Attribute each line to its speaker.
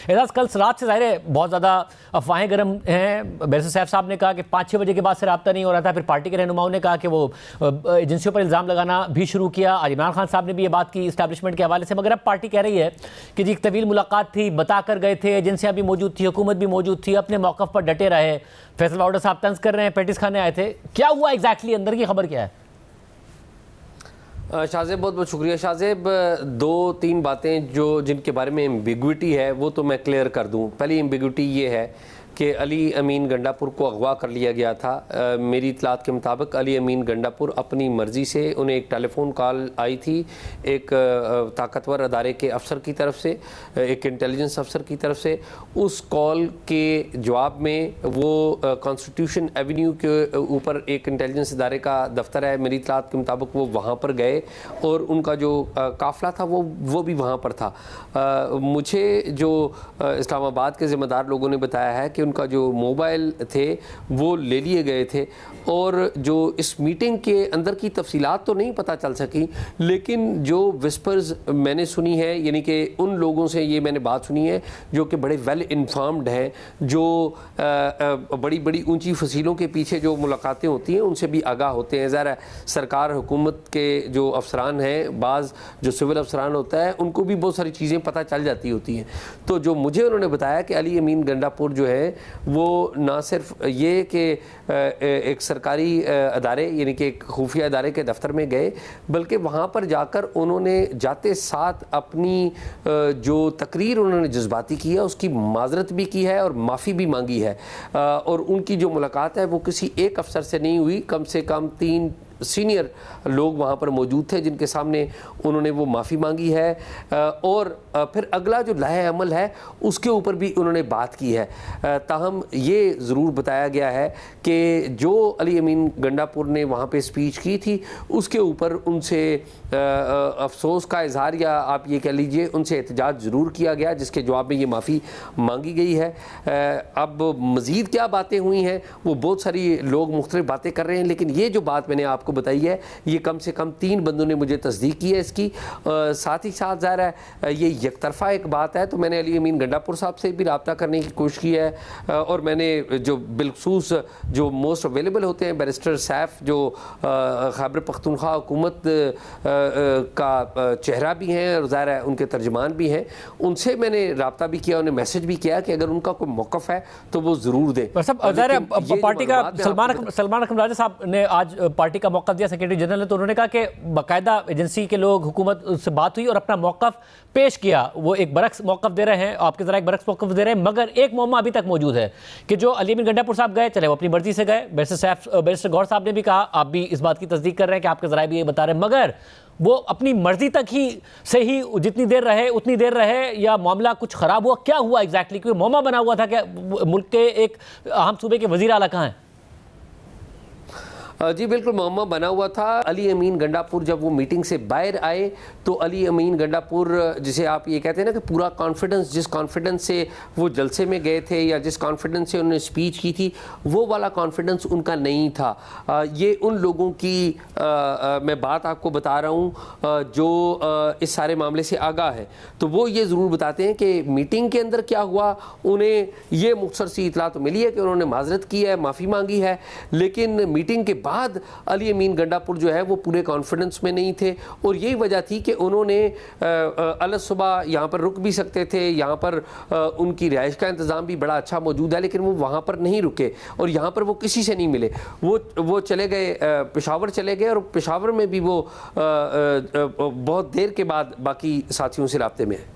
Speaker 1: اعجاز کل رات سے ظاہر ہے بہت زیادہ افواہیں گرم ہیں. بیرسٹر سیف صاحب نے کہا کہ 5-6 بجے کے بعد سے رابطہ نہیں ہو رہا تھا. پھر پارٹی کے رہنماؤں نے کہا کہ وہ ایجنسیوں پر الزام لگانا بھی شروع کیا. آج عمران خان صاحب نے بھی یہ بات کی اسٹیبلشمنٹ کے حوالے سے. مگر اب پارٹی کہہ رہی ہے کہ جی ایک طویل ملاقات تھی, بتا کر گئے تھے, ایجنسیاں بھی موجود تھی, حکومت بھی موجود تھی, اپنے موقف پر ڈٹے رہے. فیصل لاؤڈر صاحب طنز کر رہے ہیں, پیٹس کھانے آئے تھے. کیا ہوا ایگزیکٹلی, اندر کی خبر کیا ہے؟
Speaker 2: شاہ بہت بہت شکریہ. شاہ 2-3 باتیں جن کے بارے میں ایمبیگوٹی ہے وہ تو میں کلیئر کر دوں. پہلی ایمبیگوٹی یہ ہے کہ علی امین گنڈاپور کو اغوا کر لیا گیا تھا. میری اطلاعات کے مطابق علی امین گنڈاپور اپنی مرضی سے, انہیں ایک ٹیلی فون کال آئی تھی ایک طاقتور ادارے کے افسر کی طرف سے, ایک انٹیلیجنس افسر کی طرف سے. اس کال کے جواب میں وہ کانسٹیٹیوشن ایونیو کے اوپر ایک انٹیلیجنس ادارے کا دفتر ہے, میری اطلاعات کے مطابق وہ وہاں پر گئے اور ان کا جو قافلہ تھا وہ بھی وہاں پر تھا. مجھے جو اسلام آباد کے ذمہ دار لوگوں نے بتایا ہے کہ ان کا جو موبائل تھے وہ لے لیے گئے تھے, اور جو اس میٹنگ کے اندر کی تفصیلات تو نہیں پتہ چل سکی, لیکن جو وسپرز میں نے سنی ہے, یعنی کہ ان لوگوں سے یہ میں نے بات سنی ہے جو کہ بڑے ویل انفارمڈ ہیں, جو بڑی بڑی اونچی فصیلوں کے پیچھے جو ملاقاتیں ہوتی ہیں ان سے بھی آگاہ ہوتے ہیں. ظاہر ہے سرکار حکومت کے جو افسران ہیں, بعض جو سول افسران ہوتا ہے ان کو بھی بہت ساری چیزیں پتہ چل جاتی ہوتی ہیں. تو جو مجھے انہوں نے بتایا کہ علی امین گنڈاپور جو ہے وہ نہ صرف یہ کہ ایک سرکاری ادارے یعنی کہ ایک خفیہ ادارے کے دفتر میں گئے, بلکہ وہاں پر جا کر انہوں نے جاتے ساتھ اپنی جو تقریر انہوں نے جذباتی کی ہے اس کی معذرت بھی کی ہے اور معافی بھی مانگی ہے. اور ان کی جو ملاقات ہے وہ کسی ایک افسر سے نہیں ہوئی, کم سے کم 3 سینئر لوگ وہاں پر موجود تھے جن کے سامنے انہوں نے وہ معافی مانگی ہے, اور پھر اگلا جو لائحہ عمل ہے اس کے اوپر بھی انہوں نے بات کی ہے. تاہم یہ ضرور بتایا گیا ہے کہ جو علی امین گنڈاپور نے وہاں پہ اسپیچ کی تھی اس کے اوپر ان سے افسوس کا اظہار, یا آپ یہ کہہ لیجئے ان سے احتجاج ضرور کیا گیا, جس کے جواب میں یہ معافی مانگی گئی ہے. اب مزید کیا باتیں ہوئی ہیں وہ بہت ساری لوگ مختلف باتیں کر رہے ہیں, لیکن یہ جو بات میں نے آپ کو بتائی ہے یہ کم سے کم 3 بندوں نے مجھے تصدیق کی ہے اس کی. ساتھ ہی ساتھ ظاہر ہے یہ یک طرفہ ایک بات ہے, تو میں نے علی امین گنڈاپور صاحب سے بھی رابطہ کرنے کی کوشش کی ہے, اور میں نے جو بالخصوص جو موسٹ اویلیبل ہوتے ہیں بیرسٹر سیف جو خیبر پختونخوا حکومت کا چہرہ بھی ہیں اور ظاہر ہے ان کے ترجمان بھی ہیں, ان سے میں نے رابطہ بھی کیا, انہیں میسج بھی کیا کہ اگر ان کا کوئی موقف ہے تو وہ ضرور دیں.
Speaker 1: ظاہر ہے پارٹی کا سلمان اکرم راجہ صاحب نے آج پارٹی کا موقف دیا, سیکریٹری جنرل نے, تو انہوں نے کہا کہ باقاعدہ ایجنسی کے لوگ حکومت سے بات ہوئی اور اپنا موقف پیش کیا. وہ ایک برعکس موقف دے رہے ہیں, آپ کے ذرا ایک برعکس موقف دے رہے ہیں, مگر ایک معمہ ابھی تک موجود ہے کہ جو علی امین گنڈاپور صاحب گئے, چلے وہ اپنی مرضی سے گئے. بیرسٹر گور صاحب نے بھی کہا, آپ بھی اس بات کی تصدیق کر رہے ہیں کہ آپ کے ذرائع بھی یہ بتا رہے ہیں, مگر وہ اپنی مرضی تک ہی سے ہی جتنی دیر رہے اتنی دیر رہے, یا معاملہ کچھ خراب ہوا؟ کیا ہوا ایگزیکٹلی؟ کیونکہ معمہ بنا ہوا تھا کہ ملک کے ایک اہم صوبے کے وزیر اعلیٰ کہاں ہیں؟
Speaker 2: جی بالکل معمہ بنا ہوا تھا. علی امین گنڈاپور جب وہ میٹنگ سے باہر آئے تو علی امین گنڈاپور, جسے آپ یہ کہتے ہیں نا کہ پورا کانفیڈنس, جس کانفیڈنس سے وہ جلسے میں گئے تھے یا جس کانفیڈنس سے انہوں نے اسپیچ کی تھی, وہ والا کانفیڈنس ان کا نہیں تھا. یہ ان لوگوں کی میں بات آپ کو بتا رہا ہوں جو اس سارے معاملے سے آگاہ ہے, تو وہ یہ ضرور بتاتے ہیں کہ میٹنگ کے اندر کیا ہوا. انہیں یہ مختصر سی اطلاع تو ملی ہے کہ انہوں نے معذرت کی ہے, معافی مانگی ہے, لیکن میٹنگ کے بعد علی امین گنڈاپور جو ہے وہ پورے کانفیڈنس میں نہیں تھے, اور یہی وجہ تھی کہ انہوں نے صبح یہاں پر رک بھی سکتے تھے, یہاں پر ان کی رہائش کا انتظام بھی بڑا اچھا موجود ہے, لیکن وہ وہاں پر نہیں رکے اور یہاں پر وہ کسی سے نہیں ملے. وہ چلے گئے پشاور چلے گئے, اور پشاور میں بھی وہ بہت دیر کے بعد باقی ساتھیوں سے رابطے میں ہیں.